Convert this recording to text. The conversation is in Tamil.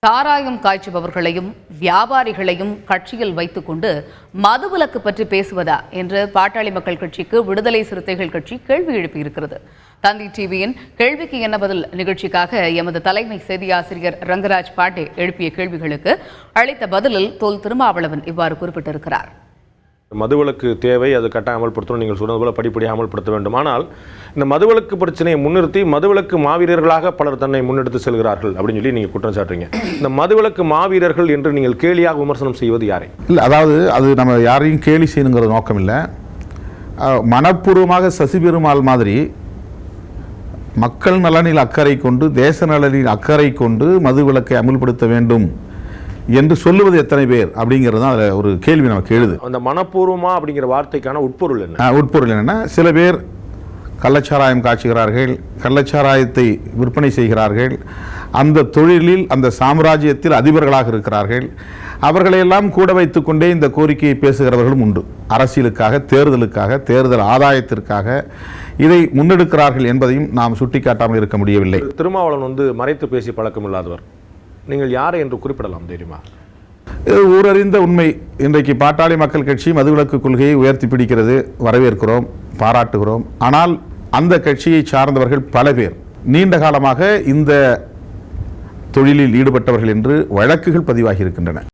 சாராயம் காய்ச்சுபவர்களையும் வியாபாரிகளையும் கட்சியில் வைத்துக்கொண்டு மதுவிலக்கு பற்றி பேசுவதா என்று பாட்டாளி மக்கள் கட்சிக்கு விடுதலை சிறுத்தைகள் கட்சி கேள்வி எழுப்பியிருக்கிறது. தந்தி டிவியின் கேள்விக்கு என்ன பதில் நிகழ்ச்சிக்காக எமது தலைமை செய்தி ஆசிரியர் ரங்கராஜ் பாண்டே எழுப்பிய கேள்விகளுக்கு அளித்த பதிலில் தொல் திருமாவளவன் இவ்வாறு குறிப்பிட்டிருக்கிறார். மதுவிலக்கு தேவை, அது கட்டாயம் அமல்படுத்தணும். நீங்கள் சொன்னது போல படிப்படியாக அமல்படுத்த வேண்டும். ஆனால் இந்த மதுவிலக்கு பிரச்சனையை முன்னிறுத்தி மதுவிலக்கு மாவீரர்களாக பலர் தன்னை முன்னெடுத்து செல்கிறார்கள் அப்படின்னு சொல்லி நீங்கள் குற்றம் சாட்டுறீங்க. இந்த மதுவிலக்கு மாவீரர்கள் என்று நீங்கள் கேலியாக விமர்சனம் செய்வது யாரை? இல்லை, அதாவது அது நம்ம யாரையும் கேலி செய்யணுங்கிற நோக்கம் இல்லை. மனப்பூர்வமாக சசி பெருமாள் மாதிரி மக்கள் நலனில் அக்கறை கொண்டு, தேச நலனில் அக்கறை கொண்டு மதுவிலக்கை அமுல்படுத்த வேண்டும் என்று சொல்லுவது எத்தனை பேர் அப்படிங்கிறது தான் அதில் ஒரு கேள்வி நமக்கு எழுது. அந்த மனப்பூர்வமா அப்படிங்கிற வார்த்தைக்கான உட்பொருள் என்ன? உட்பொருள் என்னன்னா, சில பேர் கள்ளச்சாராயம் காய்ச்சுகிறார்கள், கள்ளச்சாராயத்தை விற்பனை செய்கிறார்கள், அந்த தொழிலில் அந்த சாம்ராஜ்யத்தில் அதிபர்களாக இருக்கிறார்கள். அவர்களையெல்லாம் கூட வைத்துக்கொண்டே இந்த கோரிக்கையை பேசுகிறவர்களும் உண்டு. அரசியலுக்காக, தேர்தலுக்காக, தேர்தல் ஆதாயத்திற்காக இதை முன்னெடுக்கிறார்கள் என்பதையும் நாம் சுட்டிக்காட்டாமல் இருக்க முடியவில்லை. திருமாவளவன் மறைத்து பேசி பழக்கம் இல்லாதவர், நீங்கள் யாரை என்று குறிப்பிடலாம் தெரியுமா? ஊரறிந்த உண்மை. இன்றைக்கு பாட்டாளி மக்கள் கட்சி மதுவிலக்கு கொள்கையை உயர்த்தி பிடிக்கிறது, வரவேற்கிறோம், பாராட்டுகிறோம். ஆனால் அந்த கட்சியை சார்ந்தவர்கள் பல பேர் நீண்ட காலமாக இந்த தொழிலில் ஈடுபட்டவர்கள் என்று வழக்குகள் பதிவாகி இருக்கின்றன.